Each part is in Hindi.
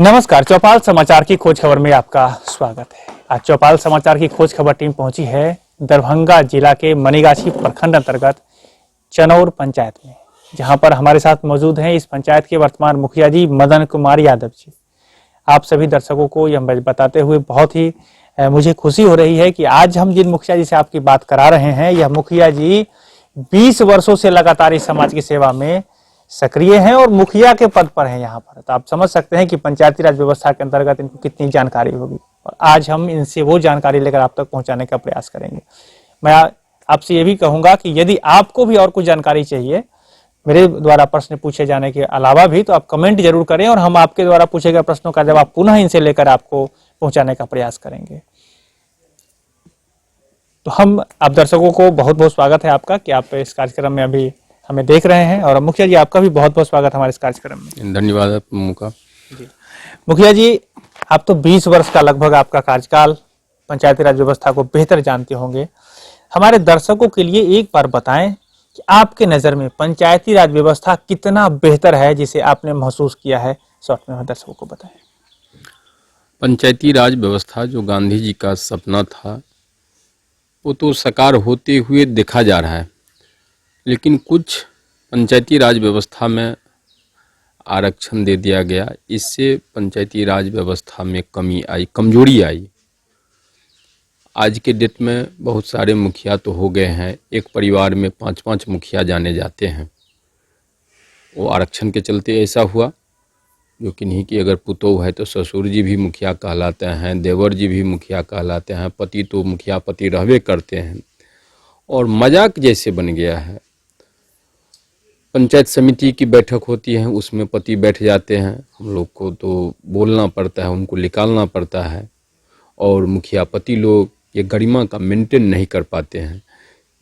नमस्कार, चौपाल समाचार की खोज खबर में आपका स्वागत है। आज चौपाल समाचार की खोज खबर टीम पहुंची है दरभंगा जिला के मनीगाछी प्रखंड अंतर्गत चनौर पंचायत में, जहां पर हमारे साथ मौजूद हैं इस पंचायत के वर्तमान मुखिया जी मदन कुमार यादव जी। आप सभी दर्शकों को यह बताते हुए बहुत ही मुझे खुशी हो रही है कि आज हम जिन मुखिया जी से आपकी बात करा रहे हैं, यह मुखिया जी 20 वर्षों से लगातार इस समाज की सेवा में सक्रिय हैं और मुखिया के पद पर हैं यहाँ पर। तो आप समझ सकते हैं कि पंचायती राज व्यवस्था के अंतर्गत इनको कितनी जानकारी होगी, और आज हम इनसे वो जानकारी लेकर आप तक पहुंचाने का प्रयास करेंगे। मैं आपसे ये भी कहूंगा कि यदि आपको भी और कुछ जानकारी चाहिए मेरे द्वारा प्रश्न पूछे जाने के अलावा भी, तो आप कमेंट जरूर करें और हम आपके द्वारा पूछे गए प्रश्नों का जवाब पुनः इनसे लेकर आपको पहुंचाने का प्रयास करेंगे। तो आप दर्शकों को बहुत बहुत स्वागत है आपका कि आप इस कार्यक्रम में अभी हमें देख रहे हैं, और मुखिया जी आपका भी बहुत बहुत स्वागत हमारे इस कार्यक्रम में। धन्यवाद आपका जी। मुखिया जी, आप तो 20 वर्ष का लगभग आपका कार्यकाल, पंचायती राज व्यवस्था को बेहतर जानते होंगे। हमारे दर्शकों के लिए एक बार बताएं कि आपके नज़र में पंचायती राज व्यवस्था कितना बेहतर है जिसे आपने महसूस किया है, शॉर्ट में दर्शकों को बताएं। पंचायती राज व्यवस्था जो गांधी जी का सपना था वो तो साकार होते हुए देखा जा रहा है, लेकिन कुछ पंचायती राज व्यवस्था में आरक्षण दे दिया गया। इससे पंचायती राज व्यवस्था में कमी आई, कमजोरी आई। आज के डेट में बहुत सारे मुखिया तो हो गए हैं, एक परिवार में 5-5 मुखिया जाने जाते हैं। वो आरक्षण के चलते ऐसा हुआ, जो कि नहीं कि अगर पुतोह है तो ससुर जी भी मुखिया कहलाते हैं, देवर जी भी मुखिया कहलाते हैं, पति तो मुखिया पति रहबे करते हैं, और मजाक जैसे बन गया है। पंचायत समिति की बैठक होती है, उसमें पति बैठ जाते हैं, हम लोग को तो बोलना पड़ता है, उनको निकालना पड़ता है, और मुखिया पति लोग ये गरिमा का मेंटेन नहीं कर पाते हैं।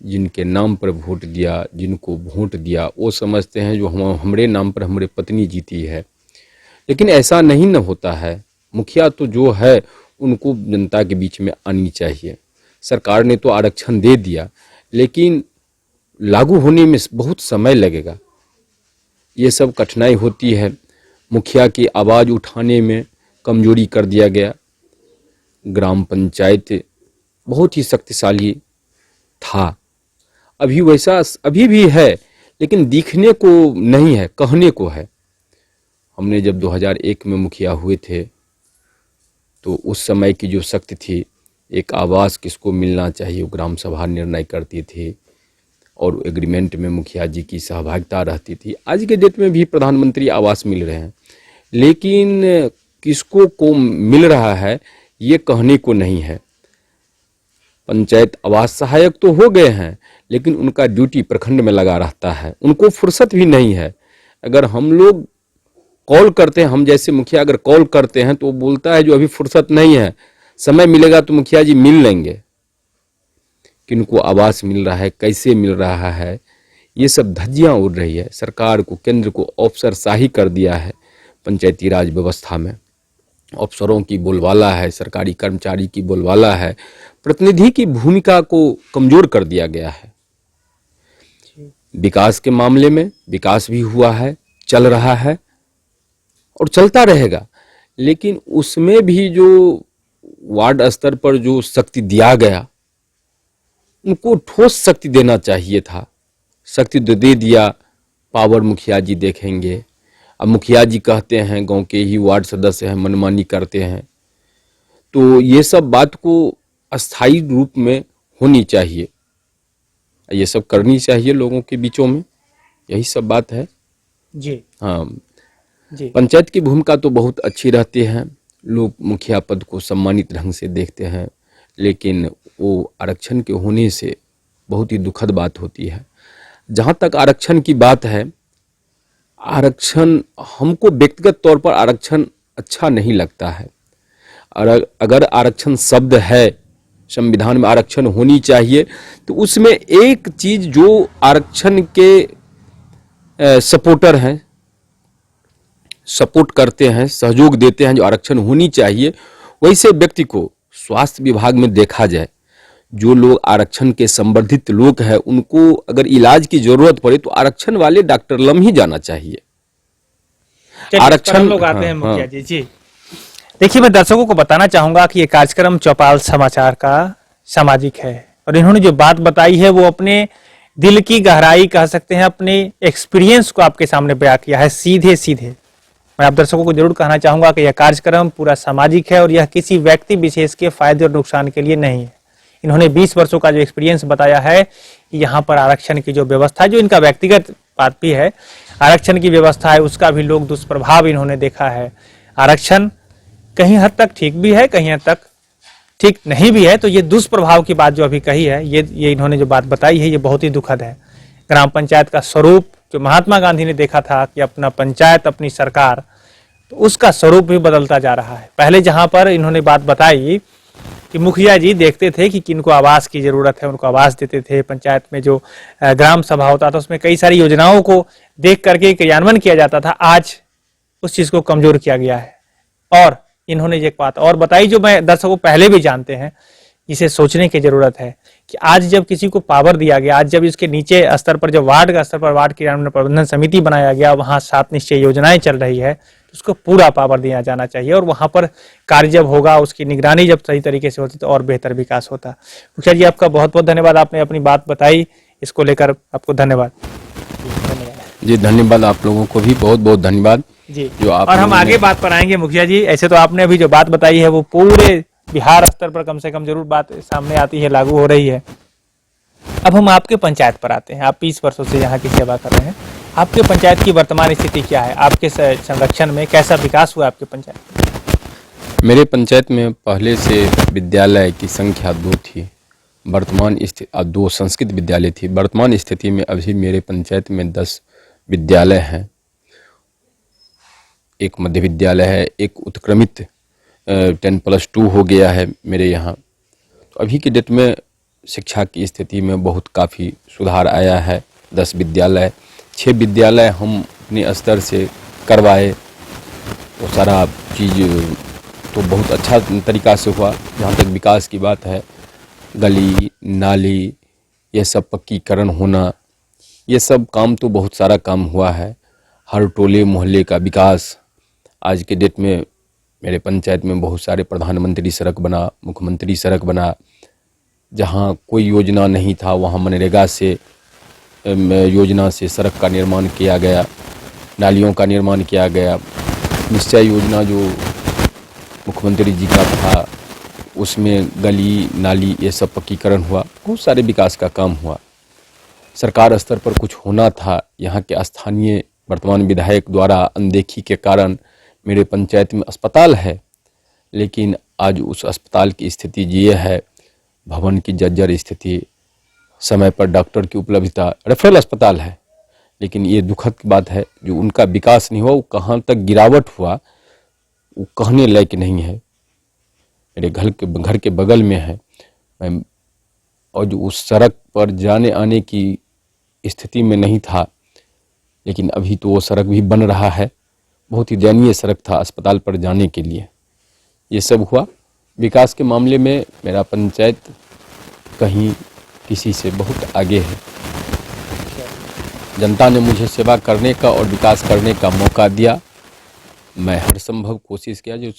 जिनके नाम पर वोट दिया, जिनको वोट दिया, वो समझते हैं जो हमारे नाम पर हमारे पत्नी जीती है, लेकिन ऐसा नहीं न होता है। मुखिया तो जो है उनको जनता के बीच में आनी चाहिए। सरकार ने तो आरक्षण दे दिया, लेकिन लागू होने में बहुत समय लगेगा। ये सब कठिनाई होती है। मुखिया की आवाज़ उठाने में कमजोरी कर दिया गया। ग्राम पंचायत बहुत ही शक्तिशाली था, अभी वैसा अभी भी है, लेकिन दिखने को नहीं है, कहने को है। हमने जब 2001 में मुखिया हुए थे तो उस समय की जो शक्ति थी, एक आवास किसको मिलना चाहिए वो ग्राम सभा निर्णय करती थी, और एग्रीमेंट में मुखिया जी की सहभागिता रहती थी। आज के डेट में भी प्रधानमंत्री आवास मिल रहे हैं, लेकिन किसको को मिल रहा है ये कहने को नहीं है। पंचायत आवास सहायक तो हो गए हैं, लेकिन उनका ड्यूटी प्रखंड में लगा रहता है, उनको फुर्सत भी नहीं है। अगर हम लोग कॉल करते हैं, हम जैसे मुखिया अगर कॉल करते हैं तो वो बोलता है जो अभी फुर्सत नहीं है, समय मिलेगा तो मुखिया जी मिल लेंगे। किनको आवास मिल रहा है, कैसे मिल रहा है, ये सब धज्जियां उड़ रही है। सरकार को, केंद्र को अफसरशाही कर दिया है पंचायती राज व्यवस्था में। अफसरों की बोलबाला है, सरकारी कर्मचारी की बोलबाला है, प्रतिनिधि की भूमिका को कमजोर कर दिया गया है। विकास के मामले में विकास भी हुआ है, चल रहा है और चलता रहेगा, लेकिन उसमें भी जो वार्ड स्तर पर जो शक्ति दिया गया, उनको ठोस शक्ति देना चाहिए था। शक्ति तो दे दिया, पावर मुखिया जी देखेंगे। अब मुखिया जी कहते हैं गांव के ही वार्ड सदस्य हैं, मनमानी करते हैं, तो ये सब बात को अस्थायी रूप में होनी चाहिए, ये सब करनी चाहिए लोगों के बीचों में, यही सब बात है जी। हाँ जी। पंचायत की भूमिका तो बहुत अच्छी रहती है, लोग मुखिया पद को सम्मानित ढंग से देखते हैं, लेकिन वो आरक्षण के होने से बहुत ही दुखद बात होती है। जहाँ तक आरक्षण की बात है, आरक्षण हमको व्यक्तिगत तौर पर आरक्षण अच्छा नहीं लगता है। और अगर आरक्षण शब्द है, संविधान में आरक्षण होनी चाहिए, तो उसमें एक चीज जो आरक्षण के सपोर्टर हैं, सपोर्ट करते हैं, सहयोग देते हैं, जो आरक्षण होनी चाहिए, वैसे व्यक्ति को स्वास्थ्य विभाग में देखा जाए। जो लोग आरक्षण के संवर्धित लोग हैं, उनको अगर इलाज की जरूरत पड़े तो आरक्षण वाले डॉक्टर लम ही जाना चाहिए। आरक्षण लोग आते हैं मुखिया जी। जी देखिए, मैं दर्शकों को बताना चाहूंगा कि ये कार्यक्रम चौपाल समाचार का सामाजिक है और इन्होंने जो बात बताई है वो अपने दिल की गहराई कह सकते हैं, अपने एक्सपीरियंस को आपके सामने बयां किया है सीधे सीधे। मैं आप दर्शकों को जरूर कहना चाहूंगा कि यह कार्यक्रम पूरा सामाजिक है और यह किसी व्यक्ति विशेष के फायदे और नुकसान के लिए नहीं है। इन्होंने 20 वर्षों का जो एक्सपीरियंस बताया है कि यहाँ पर आरक्षण की जो व्यवस्था है, जो इनका व्यक्तिगत बात भी है, आरक्षण की व्यवस्था है, उसका भी लोग दुष्प्रभाव इन्होंने देखा है। आरक्षण कहीं हद तक ठीक भी है, कहीं हद तक ठीक नहीं भी है। तो ये दुष्प्रभाव की बात जो अभी कही है, ये इन्होंने जो बात बताई है, ये बहुत ही दुखद है। ग्राम पंचायत का स्वरूप जो महात्मा गांधी ने देखा था कि अपना पंचायत अपनी सरकार, तो उसका स्वरूप भी बदलता जा रहा है। पहले जहां पर इन्होंने बात बताई कि मुखिया जी देखते थे कि किनको आवास की जरूरत है, उनको आवास देते थे। पंचायत में जो ग्राम सभा होता था उसमें कई सारी योजनाओं को देख करके क्रियान्वयन किया जाता था। आज उस चीज को कमजोर किया गया है। और इन्होंने एक बात और बताई जो मैं दर्शकों पहले भी जानते हैं, इसे सोचने की जरूरत है कि आज जब किसी को पावर दिया गया, आज जब इसके नीचे स्तर पर, जब वार्ड का स्तर पर वार्ड क्रियान्वयन प्रबंधन समिति बनाया गया, वहां 7 निश्चय योजनाएं चल रही है, तो उसको पूरा पावर दिया जाना चाहिए और वहां पर कार्य जब होगा, उसकी निगरानी जब सही तरीके से होती तो और बेहतर विकास होता। मुखिया जी, आपका बहुत बहुत धन्यवाद, आपने अपनी बात बताई, इसको लेकर आपको धन्यवाद। जी धन्यवाद, आप लोगों को भी बहुत बहुत धन्यवाद जी। जो आप और हम आगे बात पर आएंगे मुखिया जी। ऐसे तो आपने अभी जो बात बताई है वो पूरे बिहार स्तर पर कम से कम जरूर बात सामने आती है, लागू हो रही है। अब हम आपके पंचायत पर आते हैं। आप 20 वर्षों से यहाँ की सेवा कर रहे हैं। आपके पंचायत की वर्तमान स्थिति क्या है? आपके संरक्षण में कैसा विकास हुआ आपके पंचायत? मेरे पंचायत में पहले से विद्यालय की संख्या 2 थी, वर्तमान स्थिति 2 संस्कृत विद्यालय थी। वर्तमान स्थिति में अभी मेरे पंचायत में 10 विद्यालय हैं, एक मध्य विद्यालय है, एक उत्क्रमित 10+2 हो गया है मेरे यहाँ। तो अभी के डेट में शिक्षा की स्थिति में बहुत काफ़ी सुधार आया है। 10 विद्यालय, 6 विद्यालय हम अपने स्तर से करवाए, तो सारा चीज़ तो बहुत अच्छा तरीका से हुआ। जहाँ तक विकास की बात है, गली नाली ये सब पक्कीकरण होना, ये सब काम तो बहुत सारा काम हुआ है। हर टोले मोहल्ले का विकास, आज के डेट में मेरे पंचायत में बहुत सारे प्रधानमंत्री सड़क बना, मुख्यमंत्री सड़क बना। जहाँ कोई योजना नहीं था वहाँ मनरेगा से योजना से सड़क का निर्माण किया गया, नालियों का निर्माण किया गया। निश्चय योजना जो मुख्यमंत्री जी का था उसमें गली नाली ये सब पक्कीकरण हुआ, बहुत सारे विकास का काम हुआ। सरकार स्तर पर कुछ होना था, यहाँ के स्थानीय वर्तमान विधायक द्वारा अनदेखी के कारण मेरे पंचायत में अस्पताल है, लेकिन आज उस अस्पताल की स्थिति ये है, भवन की जर्जर स्थिति, समय पर डॉक्टर की उपलब्धता, रेफरल अस्पताल है, लेकिन ये दुखद की बात है जो उनका विकास नहीं हुआ, वो कहाँ तक गिरावट हुआ वो कहने लायक नहीं है। मेरे घर के बगल में है, और जो उस सड़क पर जाने आने की स्थिति में नहीं था, लेकिन अभी तो वो सड़क भी बन रहा है। बहुत ही दयनीय सड़क था अस्पताल पर जाने के लिए। ये सब हुआ। विकास के मामले में मेरा पंचायत कहीं किसी से बहुत आगे है। जनता ने मुझे सेवा करने का और विकास करने का मौका दिया। मैं हर संभव कोशिश किया, जो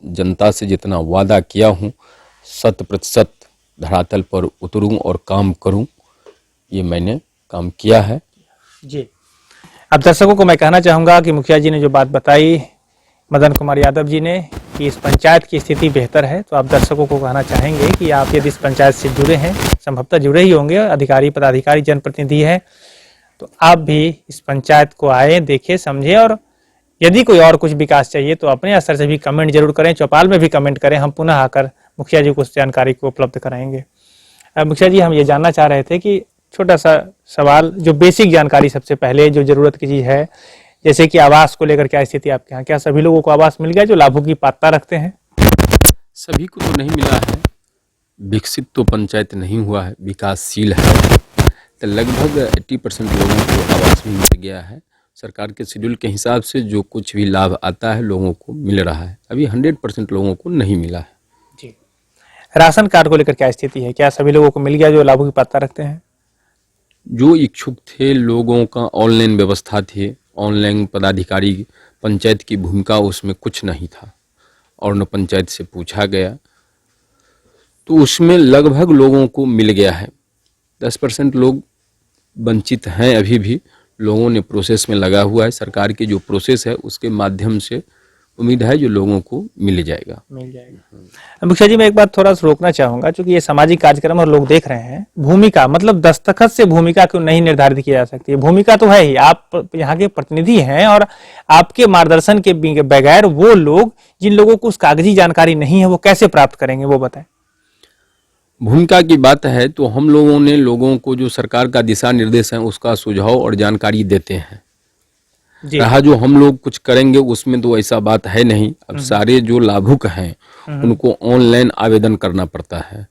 जनता से जितना वादा किया हूँ 100% धरातल पर उतरूँ और काम करूँ, ये मैंने काम किया है। जी, अब दर्शकों को मैं कहना चाहूँगा कि मुखिया जी ने जो बात बताई, मदन कुमार यादव जी ने, कि इस पंचायत की स्थिति बेहतर है, तो आप दर्शकों को कहना चाहेंगे कि आप यदि इस पंचायत से जुड़े हैं, संभवतः जुड़े ही होंगे, अधिकारी पदाधिकारी जनप्रतिनिधि हैं, तो आप भी इस पंचायत को आए, देखें, समझें, और यदि कोई और कुछ विकास चाहिए तो अपने स्तर से भी कमेंट जरूर करें, चौपाल में भी कमेंट करें। हम पुनः आकर मुखिया जी को उस जानकारी को उपलब्ध कराएंगे। मुखिया जी, हम ये जानना चाह रहे थे कि छोटा सा सवाल, जो बेसिक जानकारी सबसे पहले जो जरूरत की चीज है, जैसे कि आवास को लेकर क्या स्थिति आपके यहाँ? क्या सभी लोगों को आवास मिल गया जो लाभों की पात्रता रखते हैं? सभी को तो नहीं मिला है, विकसित तो पंचायत नहीं हुआ है, विकासशील है। तो लगभग 80% लोगों को आवास भी मिल गया है। सरकार के शेड्यूल के हिसाब से जो कुछ भी लाभ आता है लोगों को मिल रहा है। अभी 100% लोगों को नहीं मिला है। जी, राशन कार्ड को लेकर क्या स्थिति है? क्या सभी लोगों को मिल गया जो लाभों की पात्रता रखते हैं? जो इच्छुक थे लोगों का ऑनलाइन व्यवस्था थी, ऑनलाइन पदाधिकारी पंचायत की भूमिका उसमें कुछ नहीं था। और न पंचायत से पूछा गया, तो उसमें लगभग लोगों को मिल गया है। 10% लोग वंचित हैं अभी भी। लोगों ने प्रोसेस में लगा हुआ है, सरकार की जो प्रोसेस है उसके माध्यम से उम्मीद है जो लोगों को मिल जाएगा। मुखिया जी, मैं एक बात थोड़ा सा रोकना चाहूंगा, क्योंकि ये सामाजिक कार्यक्रम और लोग देख रहे हैं। भूमिका मतलब दस्तखत से भूमिका क्यों नहीं निर्धारित की जा सकती है? भूमिका तो है ही, आप यहाँ के प्रतिनिधि हैं और आपके मार्गदर्शन के बगैर वो लोग जिन लोगों को उस कागजी जानकारी नहीं है वो कैसे प्राप्त करेंगे, वो बताएं। भूमिका की बात है तो हम लोगों ने लोगों को जो सरकार का दिशा निर्देश है उसका सुझाव और जानकारी देते हैं। रहा जो हम लोग कुछ करेंगे उसमें तो ऐसा बात है नहीं। अब सारे जो लाभुक हैं उनको ऑनलाइन आवेदन करना पड़ता है,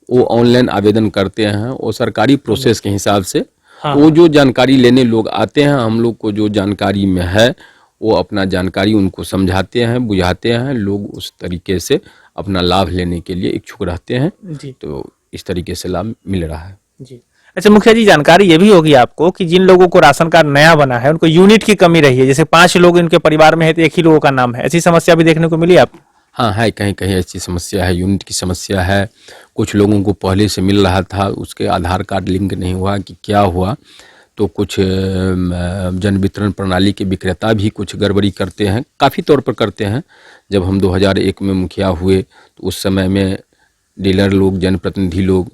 वो ऑनलाइन आवेदन करते हैं और सरकारी प्रोसेस के हिसाब से वो जो जानकारी लेने लोग आते हैं, हम लोग को जो जानकारी में है वो अपना जानकारी उनको समझाते हैं, बुझाते हैं। लोग उस तरीके से अपना लाभ लेने के लिए इच्छुक रहते हैं जी। तो इस तरीके से लाभ मिल रहा है जी। अच्छा मुखिया जी, जानकारी ये भी होगी आपको कि जिन लोगों को राशन कार्ड नया बना है उनको यूनिट की कमी रही है। जैसे 5 लोग इनके परिवार में है तो एक ही लोगों का नाम है, ऐसी समस्या भी देखने को मिली आप? हाँ है, कहीं कहीं ऐसी समस्या है, यूनिट की समस्या है। कुछ लोगों को पहले से मिल रहा था, उसके आधार कार्ड लिंक नहीं हुआ कि क्या हुआ, तो कुछ जन वितरण प्रणाली के विक्रेता भी कुछ गड़बड़ी करते हैं, काफ़ी तौर पर करते हैं। जब हम 2001 में मुखिया हुए तो उस समय में डीलर लोग, जनप्रतिनिधि लोग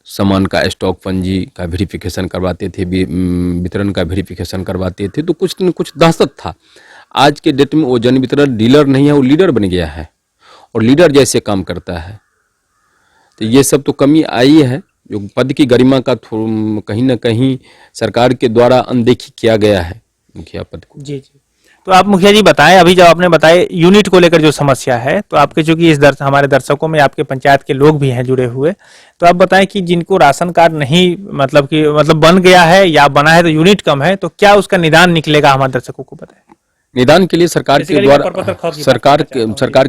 सामान का स्टॉक पंजी का वेरिफिकेशन करवाते थे, वितरण का वेरिफिकेशन करवाते थे, तो कुछ न कुछ दहशत था। आज के डेट में वो जन वितरण डीलर नहीं है, वो लीडर बन गया है और लीडर जैसे काम करता है। तो ये सब तो कमी आई है, जो पद की गरिमा का कहीं ना कहीं सरकार के द्वारा अनदेखी किया गया है मुखिया पद को। जी जी। तो आप मुखिया जी बताएं, अभी जब आपने बताए यूनिट को लेकर जो समस्या है, तो आपके चूंकि इस हमारे दर्शकों में आपके पंचायत के लोग भी हैं जुड़े हुए, तो आप बताएं कि जिनको राशन कार्ड नहीं मतलब बन गया है या बना है तो यूनिट कम है, तो क्या उसका निदान निकलेगा, हमारे दर्शकों को बताएं। निदान के लिए सरकार के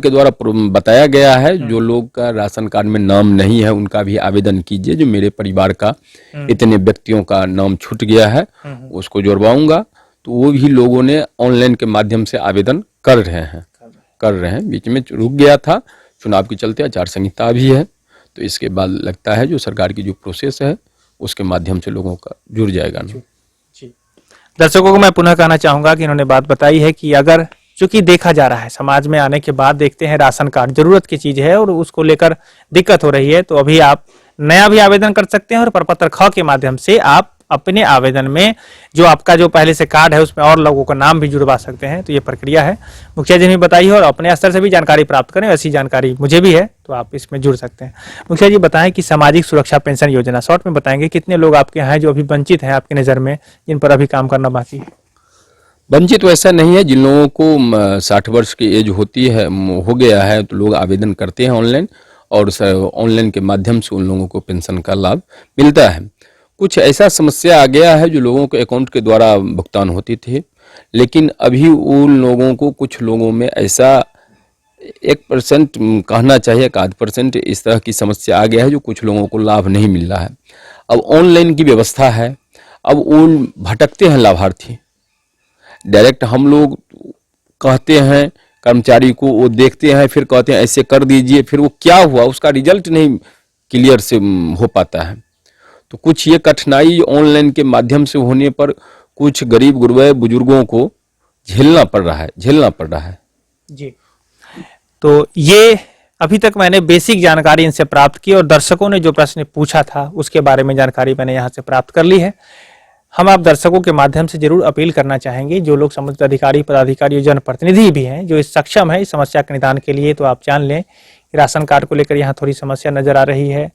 द्वारा बताया गया है, जो लोग का राशन कार्ड में नाम नहीं है उनका भी आवेदन कीजिए। जो मेरे परिवार का इतने व्यक्तियों का नाम छूट गया है उसको जोड़वाऊंगा, तो वो भी लोगों ने ऑनलाइन के माध्यम से आवेदन कर रहे हैं। बीच में रुक गया था, चुनाव के चलते आचार संहिता भी है, तो इसके बाद लगता है जो सरकार की जो प्रोसेस है उसके माध्यम से लोगों का जुड़ जाएगा ना। दर्शकों को मैं पुनः कहना चाहूंगा कि इन्होंने बात बताई है कि अगर चूंकि देखा जा रहा है समाज में आने के बाद देखते हैं राशन कार्ड जरूरत की चीज है और उसको लेकर दिक्कत हो रही है, तो अभी आप नया भी आवेदन कर सकते हैं और प्रपत्र ख के माध्यम से आप अपने आवेदन में जो आपका जो पहले से कार्ड है उसमें और लोगों का नाम भी जुड़वा सकते हैं। तो ये प्रक्रिया है, मुखिया जी ने बताई है, और अपने स्तर से भी जानकारी प्राप्त करें। ऐसी जानकारी मुझे भी है तो आप इसमें जुड़ सकते हैं। मुखिया जी बताएं कि सामाजिक सुरक्षा पेंशन योजना शॉर्ट में बताएंगे, कितने लोग आपके यहाँ हैं जो अभी वंचित हैं आपकी नज़र में, जिन पर अभी काम करना बाकी है? वंचित तो ऐसा नहीं है, जिन लोगों को 60 वर्ष की एज होती है, हो गया है, तो लोग आवेदन करते हैं ऑनलाइन, और ऑनलाइन के माध्यम से उन लोगों को पेंशन का लाभ मिलता है। कुछ ऐसा समस्या आ गया है जो लोगों के अकाउंट के द्वारा भुगतान होती थी, लेकिन अभी उन लोगों को, कुछ लोगों में ऐसा 1% कहना चाहिए, 1% इस तरह की समस्या आ गया है जो कुछ लोगों को लाभ नहीं मिल रहा है। अब ऑनलाइन की व्यवस्था है, अब वो भटकते हैं लाभार्थी। डायरेक्ट हम लोग कहते हैं कर्मचारी को, वो देखते हैं, फिर कहते हैं ऐसे कर दीजिए, फिर वो क्या हुआ उसका रिजल्ट नहीं क्लियर से हो पाता है। तो कुछ ये कठिनाई ऑनलाइन के माध्यम से होने पर कुछ गरीब गुरबे बुजुर्गों को झेलना पड़ रहा है जी। तो ये अभी तक मैंने बेसिक जानकारी इनसे प्राप्त की, और दर्शकों ने जो प्रश्न पूछा था उसके बारे में जानकारी मैंने यहाँ से प्राप्त कर ली है। हम आप दर्शकों के माध्यम से जरूर अपील करना चाहेंगे, जो लोग संबंधित अधिकारी, पदाधिकारी, जनप्रतिनिधि भी हैं जो इस सक्षम है इस समस्या के निदान के लिए, तो आप जान लें कि राशन कार्ड को लेकर यहाँ थोड़ी समस्या नजर आ रही है।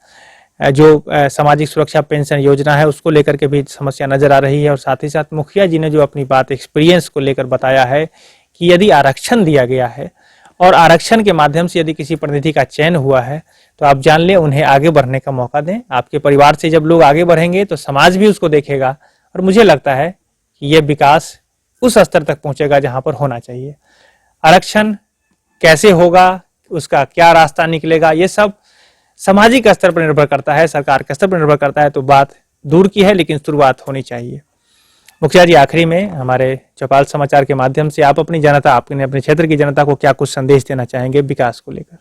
जो सामाजिक सुरक्षा पेंशन योजना है उसको लेकर के भी समस्या नजर आ रही है, और साथ ही साथ मुखिया जी ने जो अपनी बात एक्सपीरियंस को लेकर बताया है कि यदि आरक्षण दिया गया है और आरक्षण के माध्यम से यदि किसी प्रतिनिधि का चयन हुआ है, तो आप जान लें उन्हें आगे बढ़ने का मौका दें। आपके परिवार से जब लोग आगे बढ़ेंगे तो समाज भी उसको देखेगा, और मुझे लगता है कि यह विकास उस स्तर तक पहुंचेगा जहां पर होना चाहिए। आरक्षण कैसे होगा, उसका क्या रास्ता निकलेगा, ये सब सामाजिक स्तर पर निर्भर करता है, सरकार के स्तर पर निर्भर करता है। तो बात दूर की है लेकिन शुरुआत होनी चाहिए। मुखिया जी, आखिरी में हमारे चौपाल समाचार के माध्यम से आप अपनी जनता, आपने अपने क्षेत्र की जनता को क्या कुछ संदेश देना चाहेंगे विकास को लेकर?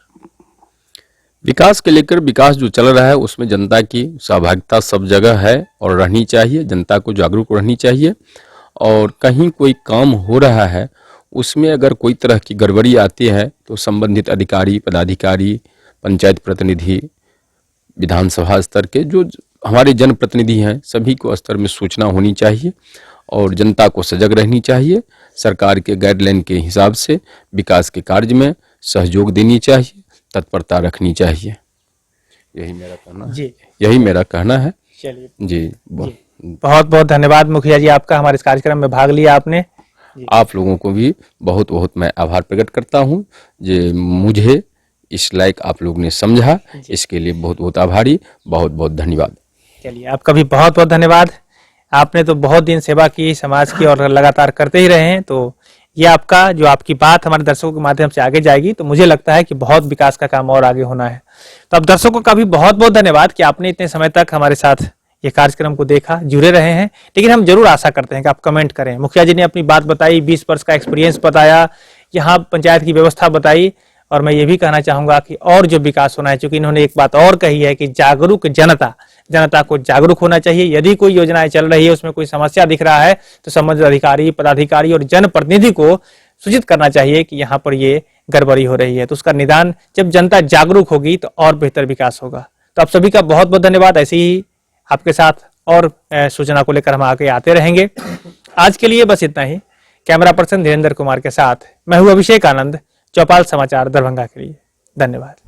विकास के लेकर, विकास जो चल रहा है उसमें जनता की सहभागिता सब जगह है और रहनी चाहिए। जनता को जागरूक रहनी चाहिए और कहीं कोई काम हो रहा है उसमें अगर कोई तरह की गड़बड़ी आती है तो संबंधित अधिकारी, पदाधिकारी, पंचायत प्रतिनिधि, विधानसभा स्तर के जो हमारे जनप्रतिनिधि हैं सभी को स्तर में सूचना होनी चाहिए और जनता को सजग रहनी चाहिए। सरकार के गाइडलाइन के हिसाब से विकास के कार्य में सहयोग देनी चाहिए, तत्परता रखनी चाहिए। यही मेरा कहना है। जी, यही मेरा कहना है। चलिए जी, बहुत बहुत धन्यवाद मुखिया जी आपका, हमारे इस कार्यक्रम में भाग लिया आपने। आप लोगों को भी बहुत बहुत मैं आभार प्रकट करता हूँ जो मुझे इस लायक आप लोग ने समझा, इसके लिए बहुत बहुत आभारी, बहुत बहुत धन्यवाद। चलिए आपका भी बहुत बहुत धन्यवाद। आपने तो बहुत दिन सेवा की समाज की और लगातार करते ही रहे हैं, तो ये आपका जो आपकी बात हमारे दर्शकों के माध्यम से आगे जाएगी तो मुझे लगता है कि बहुत विकास का काम और आगे होना है। तो अब दर्शकों का भी बहुत बहुत धन्यवाद कि आपने इतने समय तक हमारे साथ ये कार्यक्रम को देखा, जुड़े रहे हैं। लेकिन हम जरूर आशा करते हैं कि आप कमेंट करें। मुखिया जी ने अपनी बात बताई, 20 वर्ष का एक्सपीरियंस बताया, यहाँ पंचायत की व्यवस्था बताई और मैं ये भी कहना चाहूंगा कि और जो विकास होना है, क्योंकि इन्होंने एक बात और कही है कि जागरूक जनता को जागरूक होना चाहिए। यदि कोई योजनाएं चल रही है उसमें कोई समस्या दिख रहा है तो संबंधित अधिकारी, पदाधिकारी और जनप्रतिनिधि को सूचित करना चाहिए कि यहाँ पर ये गड़बड़ी हो रही है। तो उसका निदान जब जनता जागरूक होगी तो और बेहतर विकास होगा। तो आप सभी का बहुत बहुत धन्यवाद। ऐसे ही आपके साथ और सूचना को लेकर हम आगे आते रहेंगे। आज के लिए बस इतना ही। कैमरा पर्सन धीरेन्द्र कुमार के साथ मैं हूं अभिषेक आनंद, चौपाल समाचार दरभंगा के लिए। धन्यवाद।